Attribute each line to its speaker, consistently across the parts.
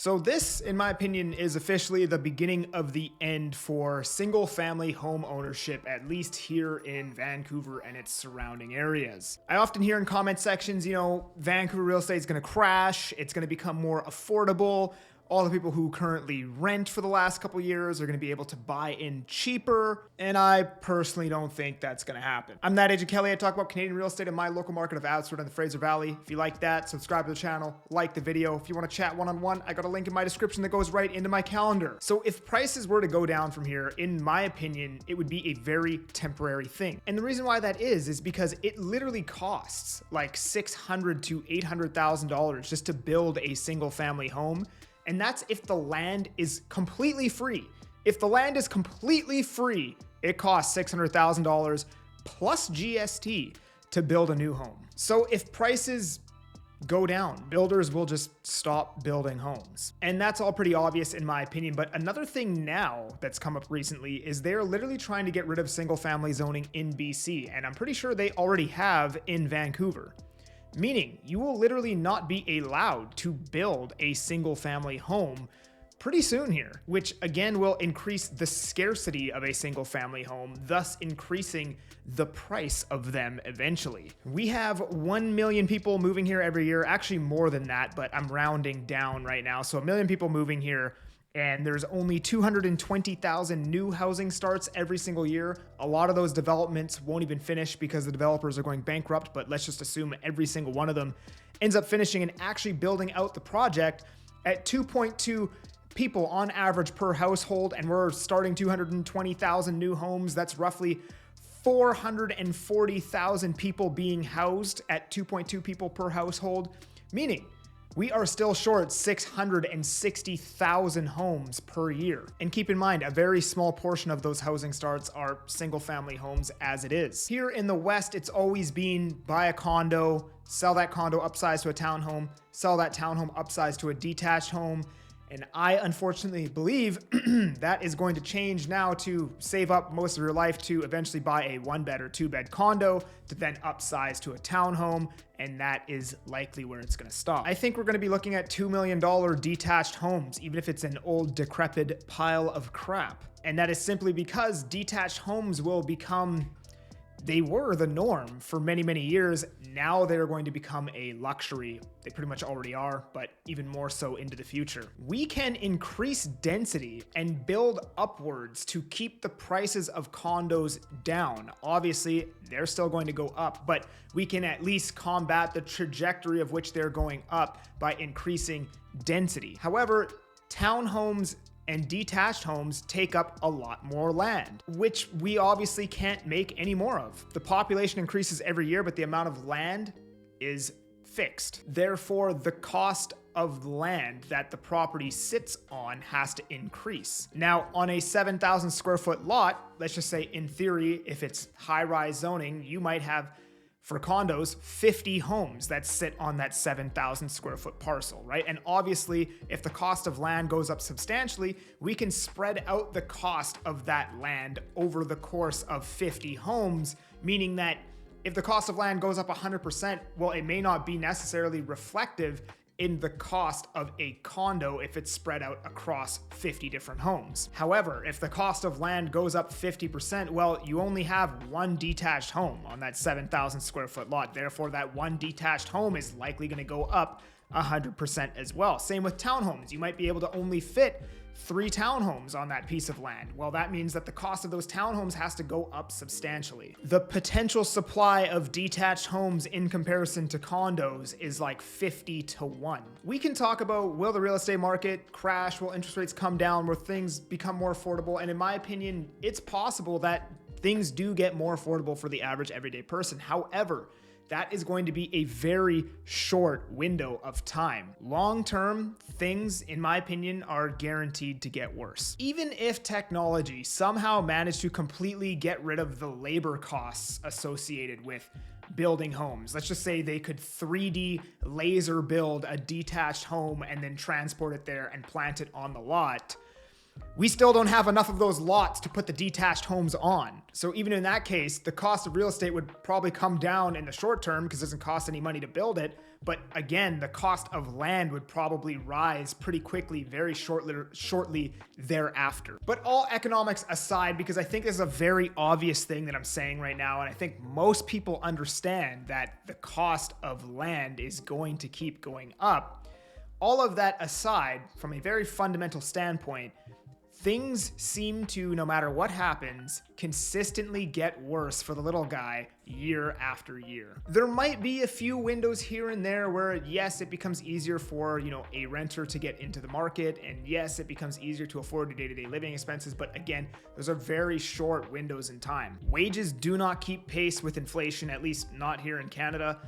Speaker 1: So this, in my opinion, is officially the beginning of the end for single family home ownership, at least here in Vancouver and its surrounding areas. I often hear in comment sections, Vancouver real estate is going to crash. It's going to become more affordable. All the people who currently rent for the last couple years are going to be able to buy in cheaper. And I personally don't think that's going to happen. I'm that Agent Kelly. I talk about Canadian real estate in my local market of Abbotsford and the Fraser Valley. If you like that, subscribe to the channel, like the video. If you want to chat one-on-one, I got a link in my description that goes right into my calendar. So if prices were to go down from here, in my opinion, it would be a very temporary thing. And the reason why that is because it literally costs like $600,000 to $800,000 just to build a single family home. And that's if the land is completely free. If the land is completely free, it costs $600,000 plus GST to build a new home. So if prices go down, builders will just stop building homes. And that's all pretty obvious in my opinion. But another thing now that's come up recently is they're literally trying to get rid of single family zoning in BC. And I'm pretty sure they already have in Vancouver. Meaning you will literally not be allowed to build a single family home pretty soon here, which again will increase the scarcity of a single family home, thus increasing the price of them eventually. We have 1 million people moving here every year, actually more than that, but I'm rounding down right now. So 1 million people moving here. And there's only 220,000 new housing starts every single year. A lot of those developments won't even finish because the developers are going bankrupt, but let's just assume every single one of them ends up finishing and actually building out the project at 2.2 people on average per household. And we're starting 220,000 new homes. That's roughly 440,000 people being housed at 2.2 people per household, meaning we are still short 660,000 homes per year. And keep in mind, a very small portion of those housing starts are single family homes as it is. Here in the West, it's always been buy a condo, sell that condo upsize to a townhome, sell that townhome upsize to a detached home. And I unfortunately believe that is going to change now to save up most of your life to eventually buy a 1-bed or 2-bed condo to then upsize to a townhome. And that is likely where it's going to stop. I think we're going to be looking at $2 million detached homes, even if it's an old decrepit pile of crap. And that is simply because detached homes will become, they were the norm for many, many years. Now they're going to become a luxury. They pretty much already are, but even more so into the future. We can increase density and build upwards to keep the prices of condos down. Obviously, they're still going to go up, but we can at least combat the trajectory of which they're going up by increasing density. However, townhomes and detached homes take up a lot more land, which we obviously can't make any more of. The population increases every year, but the amount of land is fixed. Therefore, the cost of land that the property sits on has to increase. Now, on a 7,000 square foot lot, let's just say in theory, if it's high-rise zoning, you might have, for condos, 50 homes that sit on that 7,000 square foot parcel, right? And obviously, if the cost of land goes up substantially, we can spread out the cost of that land over the course of 50 homes, meaning that if the cost of land goes up 100%, well, it may not be necessarily reflective in the cost of a condo if it's spread out across 50 different homes. However, if the cost of land goes up 50%, well, you only have one detached home on that 7,000 square foot lot. Therefore, that one detached home is likely going to go up 100% as well. Same with townhomes. You might be able to only fit 3 townhomes on that piece of land. Well, that means that the cost of those townhomes has to go up substantially. The potential supply of detached homes in comparison to condos is like 50 to 1. We can talk about, will the real estate market crash? Will interest rates come down? Will things become more affordable? And in my opinion, it's possible that things do get more affordable for the average everyday person. However, that is going to be a very short window of time. Long-term, things, in my opinion, are guaranteed to get worse. Even if technology somehow managed to completely get rid of the labor costs associated with building homes. Let's just say they could 3D laser build a detached home and then transport it there and plant it on the lot. we still don't have enough of those lots to put the detached homes on. So even in that case, the cost of real estate would probably come down in the short term because it doesn't cost any money to build it. But again, the cost of land would probably rise pretty quickly, very shortly thereafter. But all economics aside, because I think this is a very obvious thing that I'm saying right now, and I think most people understand that the cost of land is going to keep going up. All of that aside, from a very fundamental standpoint, things seem to, no matter what happens, consistently get worse for the little guy year after year. There might be a few windows here and there where, yes, it becomes easier for, a renter to get into the market, and yes, it becomes easier to afford your day-to-day living expenses, but again, those are very short windows in time. Wages do not keep pace with inflation, at least not here in Canada.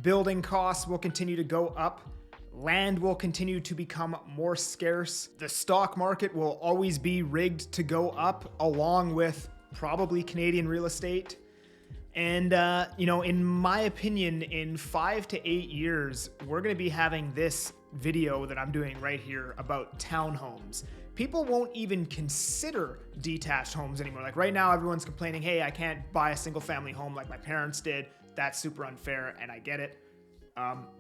Speaker 1: Building costs will continue to go up. Land will continue to become more scarce. The stock market will always be rigged to go up, along with probably Canadian real estate. And, in my opinion, in 5 to 8 years, we're going to be having this video that I'm doing right here about townhomes. People won't even consider detached homes anymore. Like right now, everyone's complaining, hey, I can't buy a single family home like my parents did. That's super unfair, and I get it.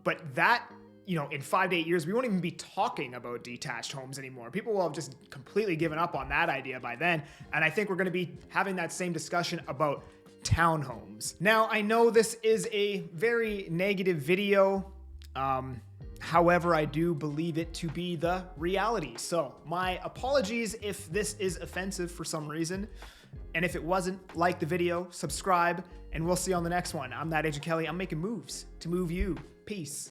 Speaker 1: But that, in 5 to 8 years, we won't even be talking about detached homes anymore. People will have just completely given up on that idea by then. And I think we're going to be having that same discussion about townhomes. Now, I know this is a very negative video. However, I do believe it to be the reality. So my apologies if this is offensive for some reason. And if it wasn't, like the video, subscribe, and we'll see you on the next one. I'm that Agent Kelly. I'm making moves to move you. Peace.